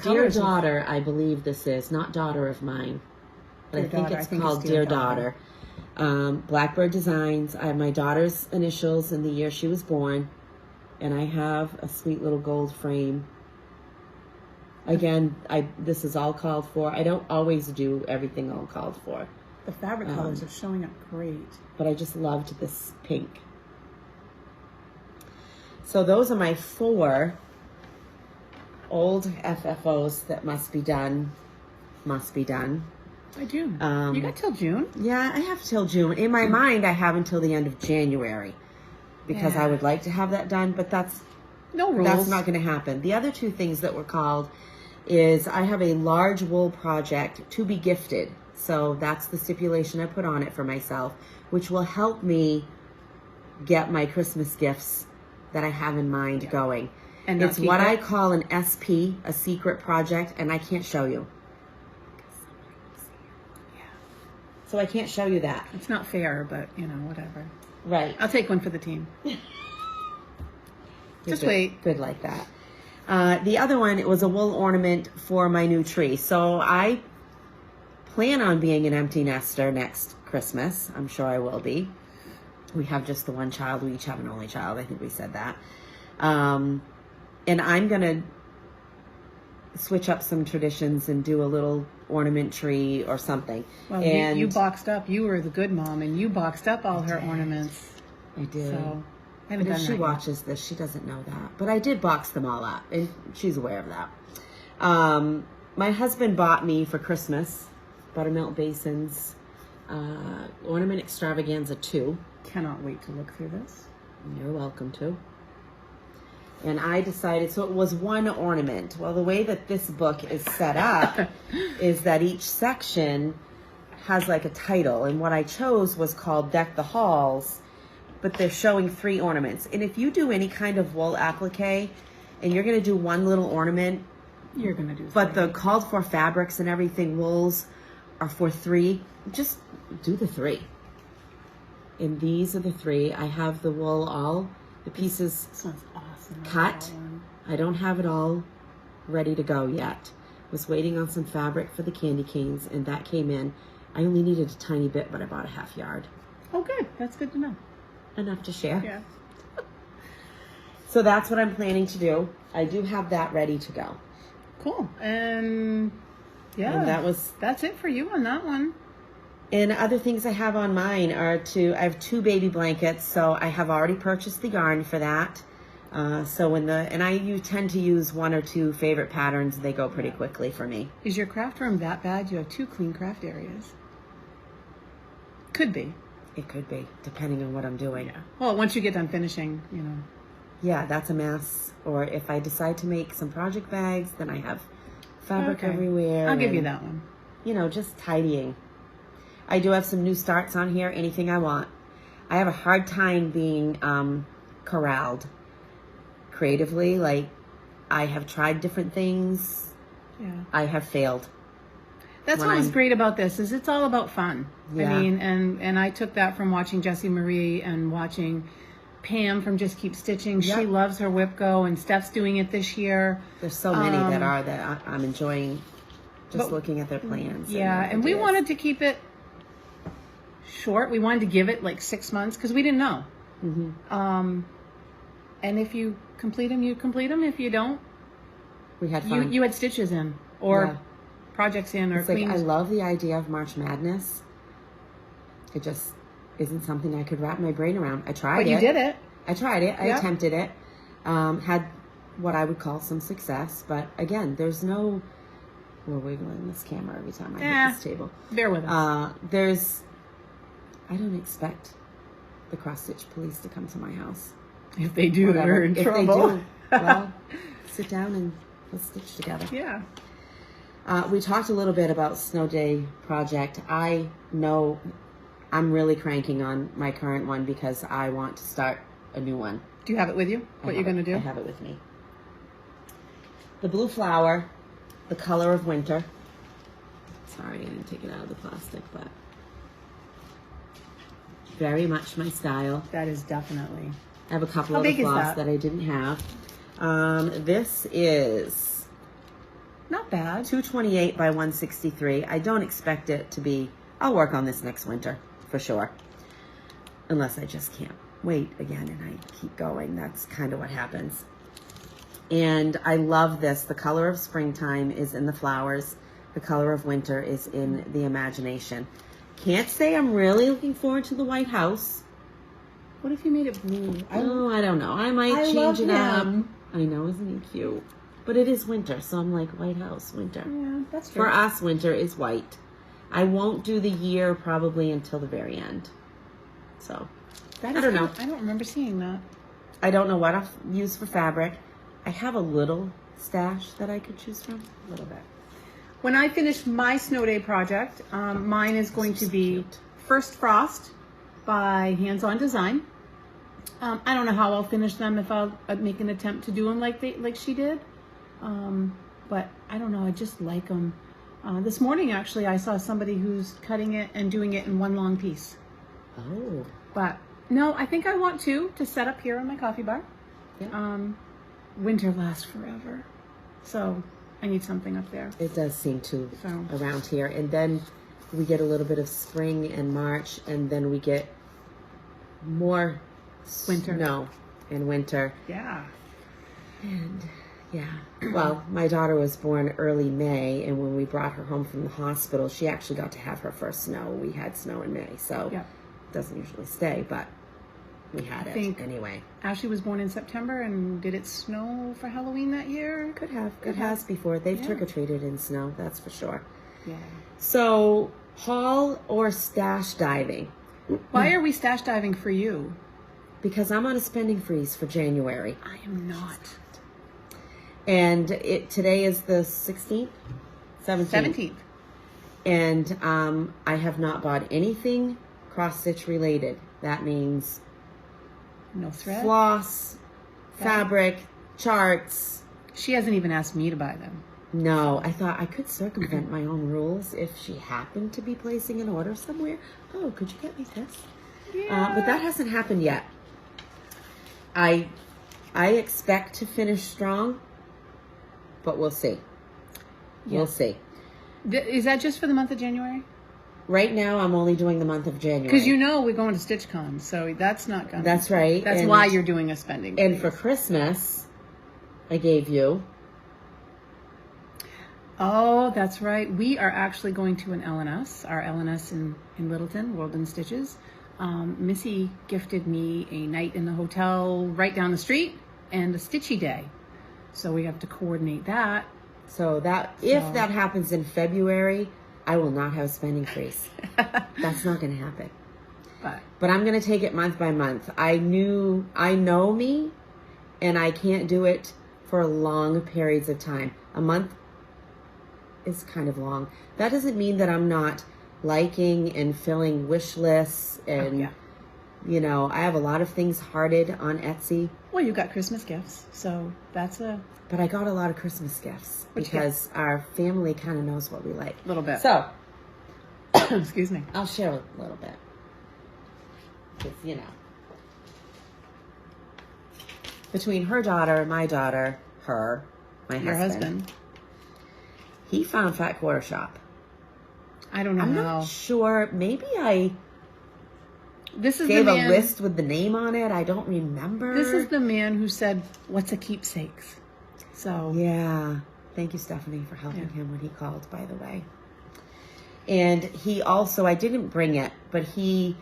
Dear Daughter, I believe this is, not Daughter of Mine, but I think it's called Dear Daughter. Blackbird Designs. I have my daughter's initials and the year she was born, and I have a sweet little gold frame. Again, this is all called for. I don't always do everything all called for. The fabric colors are showing up great. But I just loved this pink. So those are my 4 old FFOs that must be done. By June. You got till June? Yeah, I have till June. In my mind, I have until the end of January because I would like to have that done, but that's no rules. That's not going to happen. The other 2 things that were called is I have a large wool project to be gifted. So that's the stipulation I put on it for myself, which will help me get my Christmas gifts that I have in mind going. And it's what I call an SP, a secret project, and I can't show you. So I can't show you that. It's not fair, but, you know, whatever. Right. I'll take one for the team. Just wait. Good like that. The other one, it was a wool ornament for my new tree. So I plan on being an empty nester next Christmas. I'm sure I will be. We have just the one child. We each have an only child. I think we said that. And I'm going to switch up some traditions and do a little ornament tree or something. Well, and you boxed up. You were the good mom, and you boxed up all her ornaments. I did. So I haven't but done if she that watches this, she doesn't know that. But I did box them all up, and she's aware of that. My husband bought me for Christmas buttermilk basins, ornament extravaganza 2. Cannot wait to look through this. You're welcome to. And I decided, so it was one ornament. Well, the way that this book is set up is that each section has like a title. And what I chose was called Deck the Halls, but they're showing 3 ornaments. And if you do any kind of wool applique and you're going to do one little ornament, you're going to do 3. But the called for fabrics and everything, wools are for 3. Just do the 3. And these are the 3. I have the wool all, the pieces. This one's awesome. Cut. I don't have it all ready to go yet. Was waiting on some fabric for the candy canes, and that came in. I only needed a tiny bit, but I bought a half yard. Oh, good. That's good to know. Enough to share. Yeah. So that's what I'm planning to do. I do have that ready to go. Cool. And yeah, and that's it for you on that one. And other things I have on mine are I have 2 baby blankets, so I have already purchased the yarn for that. So you tend to use 1 or 2 favorite patterns. They go pretty quickly for me. Is your craft room that bad? You have 2 clean craft areas. Could be. It could be, depending on what I'm doing. Yeah. Well, once you get done finishing, you know. Yeah, that's a mess. Or if I decide to make some project bags, then I have fabric everywhere. I'll give you that one. You know, just tidying. I do have some new starts on here, anything I want. I have a hard time being corralled creatively. Like, I have tried different things. Yeah. I have failed. That's what was great about this, is it's all about fun. Yeah. I mean, and I took that from watching Jessie Marie and watching Pam from Just Keep Stitching. Yep. She loves her whip go, and Steph's doing it this year. There's so many that I'm enjoying just looking at their plans. Yeah, and we wanted to keep it short. We wanted to give it like 6 months because we didn't know. Mm-hmm. And if you complete them, you complete them. If you don't, we had fun. You had stitches in, or projects in or It's like, clean. I love the idea of March Madness. It just isn't something I could wrap my brain around. I tried it. But you did it. I tried it. I Yep. attempted it. Had what I would call some success. But again, there's no... We're wiggling this camera every time I hit this table. Bear with us. I don't expect the cross-stitch police to come to my house. If they do, Whatever. they're in if trouble. they do, well, sit down and let's stitch together. Yeah. We talked a little bit about Snow Day project. I know I'm really cranking on my current one because I want to start a new one. Do you have it with you? What you're going to do? I have it with me. The blue flower, the color of winter. Sorry, I didn't take it out of the plastic, but very much my style. That is definitely. I have a couple How of big is floss that? that I didn't have. This is Not bad. 228 by 163. I don't expect it to be... I'll work on this next winter, for sure. Unless I just can't wait again and I keep going. That's kind of what happens. And I love this. The color of springtime is in the flowers. The color of winter is in the imagination. Can't say I'm really looking forward to the White House. What if you made it blue? I don't know. I might change love it up. him. I know, isn't he cute? But it is winter, so I'm like, White House, winter. Yeah, that's true. For us, winter is white. I won't do the year probably until the very end. So, I don't know. I don't remember seeing that. I don't know what I'll use for fabric. I have a little stash that I could choose from. A little bit. When I finish my Snow Day project, mine is going to be First Frost by Hands On Design. I don't know how I'll finish them, if I'll make an attempt to do them like she did. But I don't know, I just like them. This morning, actually, I saw somebody who's cutting it and doing it in one long piece. Oh. But no, I think I want to set up here on my coffee bar. Yeah. Winter lasts forever. So I need something up there. It does seem to So. around here. And then we get a little bit of spring and March, and then we get more Winter. snow and winter. Yeah. And yeah, well, my daughter was born early May, and when we brought her home from the hospital, she actually got to have her first snow. We had snow in May, so Yeah. it doesn't usually stay, but we had I it think- anyway. Ashley was born in September, and did it snow for Halloween that year? Could have. Could It has before. They've Yeah. trick-or-treated in snow, that's for sure. Yeah. So, haul or stash diving? Why are we stash diving for you? Because I'm on a spending freeze for January. I am not. And today is the 16th? 17th. 17th. And I have not bought anything cross-stitch related. That means No thread. floss, fabric, charts. She hasn't even asked me to buy them. No, I thought I could circumvent my own rules if she happened to be placing an order somewhere. Oh, could you get me this? But that hasn't happened yet. I expect to finish strong, but we'll see. Yeah. We'll see. Is that just for the month of January? Right now, I'm only doing the month of January. Because you know we're going to StitchCon, so that's not going. That's right. That's And- why you're doing a spending. And for freeze. Christmas, I gave you. Oh, that's right. We are actually going to an LNS, our LNS in Littleton, World in Stitches. Missy gifted me a night in the hotel right down the street and a stitchy day. So we have to coordinate that. So that if So- that happens in February, I will not have a spending freeze. That's not going to happen. But I'm going to take it month by month. I know me, and I can't do it for long periods of time. A month is kind of long. That doesn't mean that I'm not liking and filling wish lists and, you know, I have a lot of things hearted on Etsy. Well, you got Christmas gifts, so that's a But I got a lot of Christmas gifts Which because our family kind of knows what we like. little bit. So, Excuse me. I'll share a little bit. Because, you know, between her daughter, my daughter, her, my Your husband. he found Fat Quarter Shop. I don't know I'm how. not sure. Maybe I This is gave the a man, list with the name on it. I don't remember. This is the man who said, "What's a keepsakes?" So Yeah. Thank you, Stephanie, for helping Yeah. him when he called, by the way. And he also, I didn't bring it, but he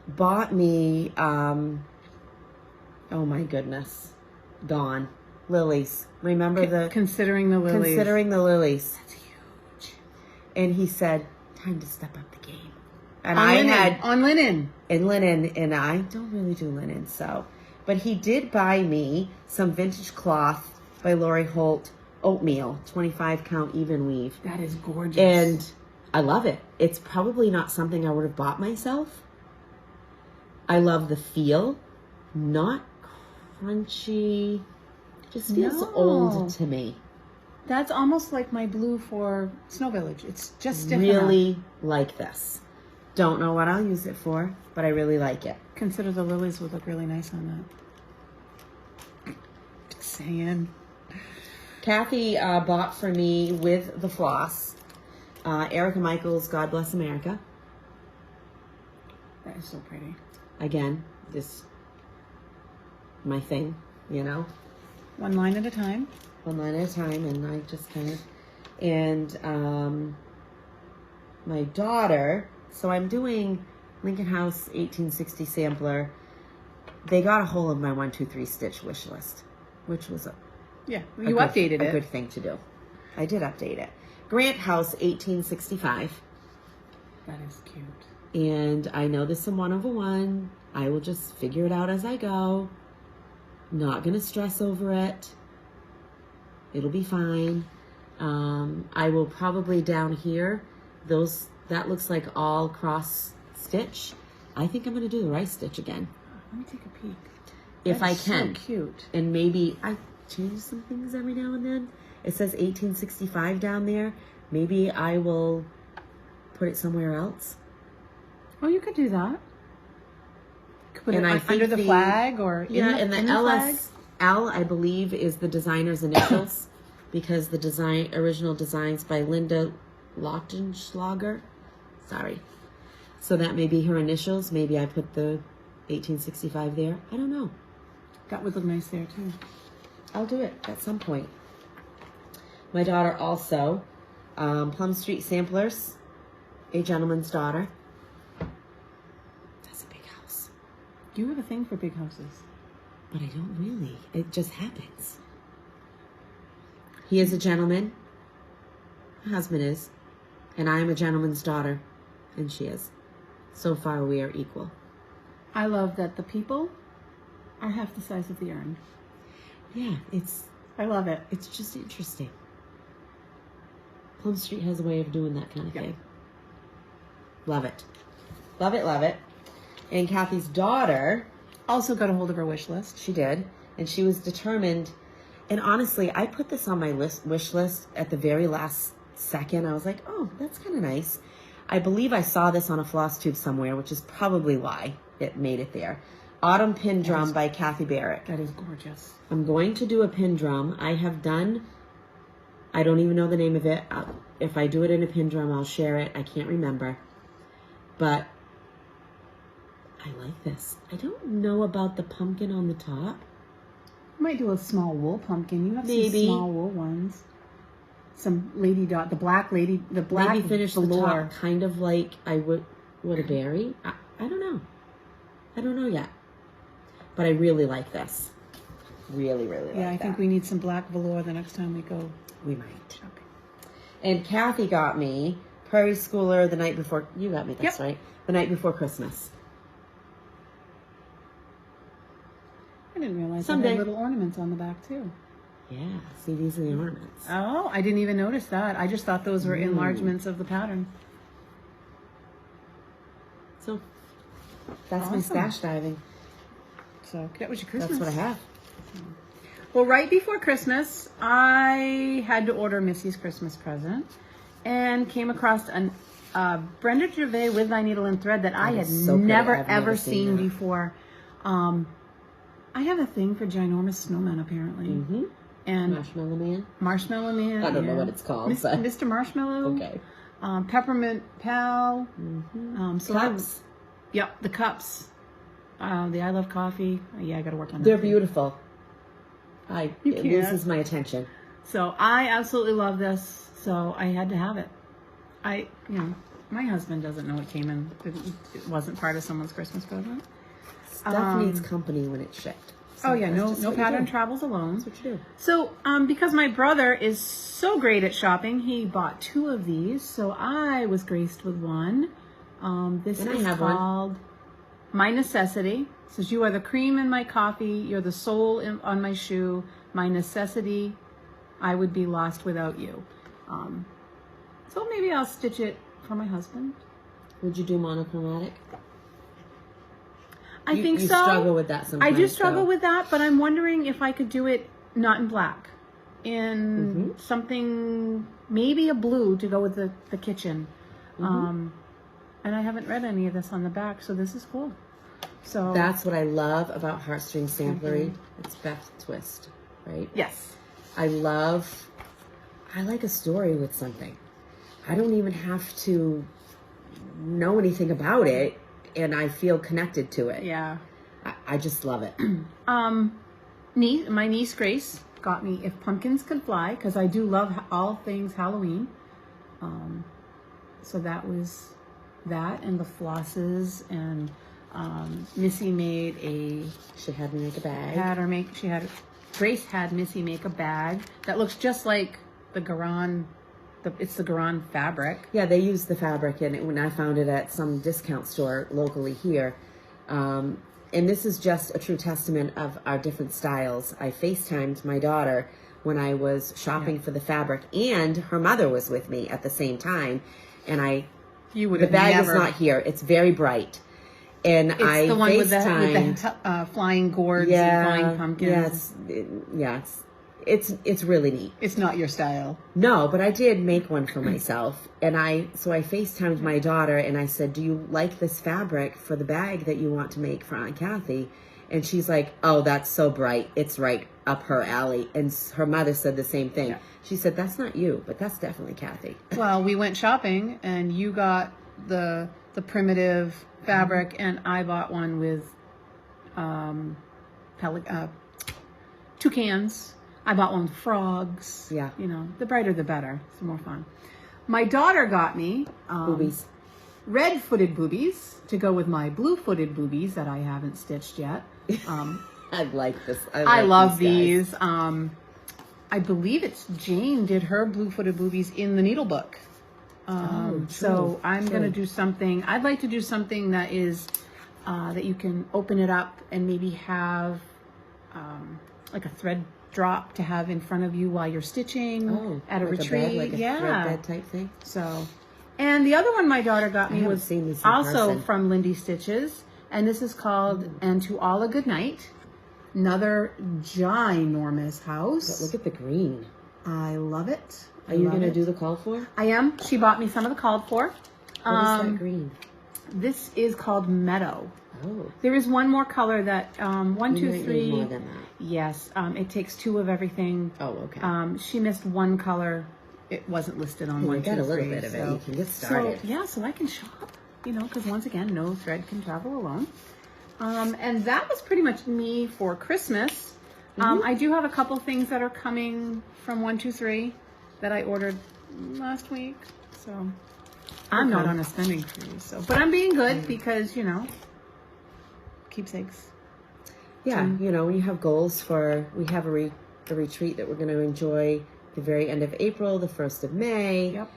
bought me, oh my goodness, Dawn, lilies. Remember the... Considering the lilies. Considering the lilies. That's huge. And he said, time to step up the game. And On I linen. had... On linen. And linen, and I don't really do linen, so... But he did buy me some vintage cloth by Lori Holt, oatmeal, 25 count even weave. That is gorgeous. And I love it. It's probably not something I would have bought myself. I love the feel. Not crunchy. Just feels old to me. That's almost like my blue for Snow Village. It's just stiff Really enough. like this. Don't know what I'll use it for, but I really like it. Consider the lilies would look really nice on that. Just saying. Kathy bought for me with the floss, Erica Michaels' God Bless America. That is so pretty. Again, this my thing, you know. One line at a time. One line at a time, and I just kind of, and my daughter, so I'm doing Lincoln House 1860 sampler. They got a hold of my 1-2-3 stitch wish list, which was updated a good thing to do. I did update it. Grant House 1865. That is cute. And I know there's some 1/1. I will just figure it out as I go. Not gonna stress over it. It'll be fine. I will probably down here, that looks like all cross stitch. I think I'm gonna do the rice stitch again. Let me take a peek. If I can. So cute. And maybe I change some things every now and then. It says 1865 down there. Maybe I will put it somewhere else. Oh, you could do that. Could put And it I under think the flag or in and the in the flag. LSL, I believe, is the designer's initials because the original design's by Linda Lautenschlager. Sorry. So that may be her initials. Maybe I put the 1865 there. I don't know. That would look nice there too. I'll do it at some point. My daughter also, Plum Street Samplers, A Gentleman's Daughter. That's a big house. You have a thing for big houses. But I don't really. It just happens. He is a gentleman. My husband is. And I am a gentleman's daughter. And she is. So far we are equal. I love that the people are half the size of the urn. Yeah, I love it. it's just interesting. Plum Street has a way of doing that kind of thing. Love it. Love it, love it. And Kathy's daughter... Also got a hold of her wish list. She did. And she was determined. And honestly, I put this on my wish list at the very last second. I was like, oh, that's kind of nice. I believe I saw this on a floss tube somewhere, which is probably why it made it there. Autumn Pin Drum by Kathy Barrick. That is gorgeous. I'm going to do a pin drum. I have done, I don't even know the name of it. If I do it in a pin drum, I'll share it. I can't remember. But I like this. I don't know about the pumpkin on the top. You might do a small wool pumpkin. You have Maybe. some small wool ones. Some lady dot, the black Maybe finish the velour. top kind of like I would a berry. I don't know. I don't know yet. But I really like this. Really, really like Yeah, I that. think we need some black velour the next time we go. We might. shopping. And Kathy got me Prairie Schooler the night before. You got me this, Yep. right? The night before Christmas. I didn't realize Someday. they had little ornaments on the back too. Yeah. See, these are the ornaments. Oh, I didn't even notice that. I just thought those were enlargements of the pattern. So that's my Awesome. stash diving. So that was your Christmas. That's what I have. Well, right before Christmas, I had to order Missy's Christmas present and came across Brenda Gervais with Thy Needle and Thread that I had is so pretty. never I've ever never seen seen that. before. I have a thing for ginormous snowmen apparently. Mm-hmm. And Marshmallow Man. Marshmallow Man. I don't know yeah. what it's called, but- Mr. Marshmallow. Okay. Peppermint Pal. Mm-hmm. So Cups. Yep, the cups. The I Love Coffee. Yeah, I got to work on that. They're too. beautiful. It can't. loses my attention. So I absolutely love this. So I had to have it. My husband doesn't know it came in. It wasn't part of someone's Christmas present. Stuff needs company when it's shipped. So no pattern travels alone. That's what you do. So, because my brother is so great at shopping, he bought 2 of these. So I was graced with one. This is called My Necessity. It says, you are the cream in my coffee. You're the sole on my shoe. My necessity. I would be lost without you. So maybe I'll stitch it for my husband. Would you do monochromatic? I think so. You struggle with that sometimes. I do struggle with that, but I'm wondering if I could do it not in black. In something, maybe a blue to go with the kitchen. And I haven't read any of this on the back, so this is cool. So that's what I love about Heartstring Samplery. It's Beth Twist, right? Yes. I like a story with something. I don't even have to know anything about it, and I feel connected to it. Yeah. I just love it. My niece Grace got me If Pumpkins Could Fly, because I do love all things Halloween. So that was that, and the flosses, and Missy made She had me make a bag. Grace had Missy make a bag that looks just like the Garan. It's the Garan fabric. Yeah, they use the fabric in it when I found it at some discount store locally here. And this is just a true testament of our different styles. I FaceTimed my daughter when I was shopping for the fabric, and her mother was with me at the same time. And the bag is not here. It's very bright. And it's the one with the flying gourds and flying pumpkins. It's really neat. It's not your style. No, but I did make one for myself. And so I FaceTimed my daughter and I said, do you like this fabric for the bag that you want to make for Aunt Kathy? And she's like, oh, that's so bright. It's right up her alley. And her mother said the same thing. Yeah. She said, that's not you, but that's definitely Kathy. Well, we went shopping and you got the primitive fabric and I bought one with toucans. I bought one with frogs. Yeah. The brighter the better. It's more fun. My daughter got me boobies. Red-footed boobies to go with my blue-footed boobies that I haven't stitched yet. I like this. I love these. I believe it's Jane did her blue-footed boobies in the Needlebook. So I'm going to do something. I'd like to do something that is that you can open it up and maybe have like a thread drop to have in front of you while you're stitching at a like retreat. A bed, like a thread bed type thing. So, and the other one my daughter got me was also from Lindy Stitches, and this is called "And to All a Good Night." Another ginormous house. But look at the green. I love it. Are you going to do the called for? I am. She bought me some of the called for. What is that green? This is called Meadow. Oh. There is one more color that, 1, 2, 3. More than that. Yes. It takes 2 of everything. Oh, okay. She missed one color. It wasn't listed on 1, 2, 3. Got a little bit of it. You can get started. So I can shop, because once again, no thread can travel alone. And that was pretty much me for Christmas. I do have a couple things that are coming from 1, 2, 3 that I ordered last week. So I'm not on a spending spree. But I'm being good because, keepsakes. Yeah, when you have goals we have a retreat that we're going to enjoy the very end of April, the 1st of May. Yep.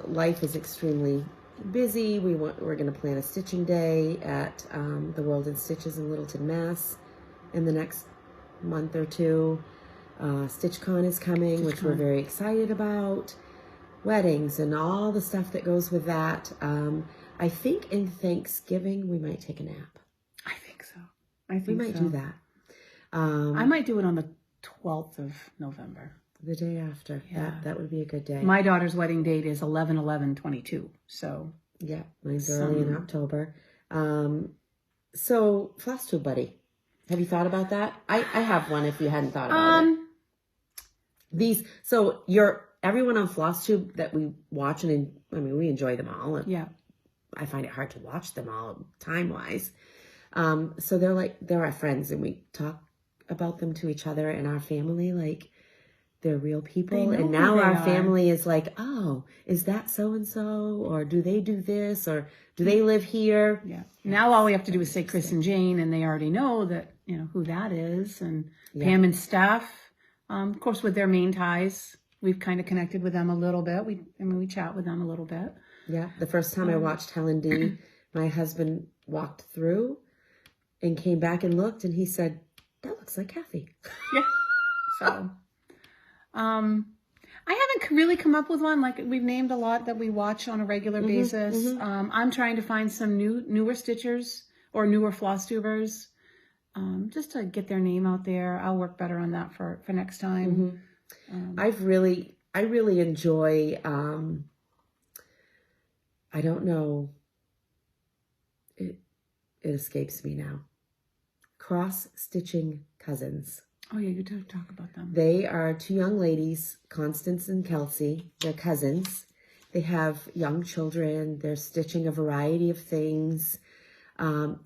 Life is extremely busy. We're going to plan a stitching day at the World in Stitches in Littleton, Mass. in the next month or two. StitchCon is coming, which we're very excited about. Weddings and all the stuff that goes with that. I think in Thanksgiving we might take a nap. I think so. We might do that. I might do it on the 12th of November. The day after. Yeah. That would be a good day. My daughter's wedding date is 11/11/22. So yeah, mine's early in October. So Flosstube Buddy. Have you thought about that? I have one if you hadn't thought about it. Everyone on Flosstube that we watch, and we enjoy them all. And yeah. I find it hard to watch them all time-wise. So they're our friends, and we talk about them to each other and our family. they're real people. They know And now who they our are. family is like, oh, is that so-and-so? Or do they do this? Or do they live here? Yeah. Now all we have to do is say Chris and Jane, and they already know that, you know, who that is. And Pam and Steph, of course, with their Maine ties, we've kind of connected with them a little bit. We chat with them a little bit. Yeah. The first time I watched Helen D, my husband walked through and came back and looked, and he said, that looks like Kathy. Yeah. So, I haven't really come up with one. Like, we've named a lot that we watch on a regular basis. I'm trying to find some newer stitchers or newer floss tubers, just to get their name out there. I'll work better on that for next time. I really enjoy, I don't know, it escapes me now. Cross-stitching cousins. Oh yeah, you talk about them. They are two young ladies, Constance and Kelsey. They're cousins. They have young children. They're stitching a variety of things.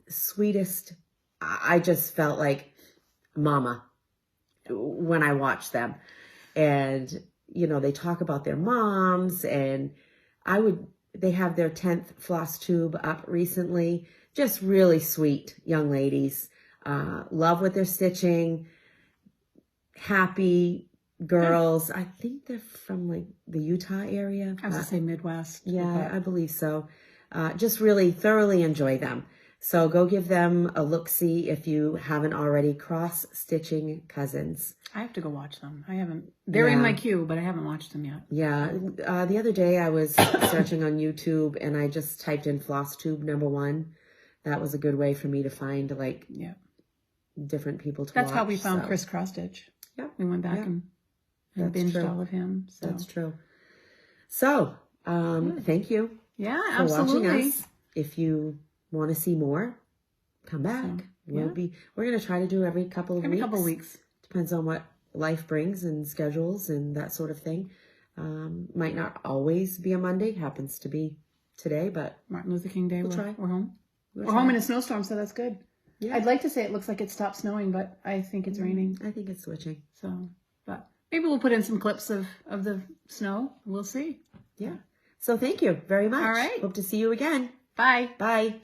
Sweetest. I just felt like mama when I watched them. And, you know, they talk about their moms, and they have their 10th floss tube up recently. Just really sweet young ladies. Love what they're stitching. Happy girls. I think they're from like the Utah area. I was going to say Midwest. Yeah, I believe so. Just really thoroughly enjoy them. So go give them a look-see if you haven't already. Cross-stitching cousins. I have to go watch them. I haven't. They're in my queue, but I haven't watched them yet. Yeah. The other day I was searching on YouTube, and I just typed in Flosstube #1. That was a good way for me to find like different people to watch. That's how we found Chris Cross-stitch. Yeah. We went back and binged all of him. So. That's true. So, thank you for watching us. If you want to see more, come back. We're going to try to do every couple of weeks. Depends on what life brings and schedules and that sort of thing. Might not always be a Monday. Happens to be today, but Martin Luther King Day. We'll try. We're home. We're home in a snowstorm, so that's good. Yeah. I'd like to say it looks like it stopped snowing, but I think it's raining. I think it's switching. So, but maybe we'll put in some clips of the snow. We'll see. Yeah. So thank you very much. All right. Hope to see you again. Bye. Bye.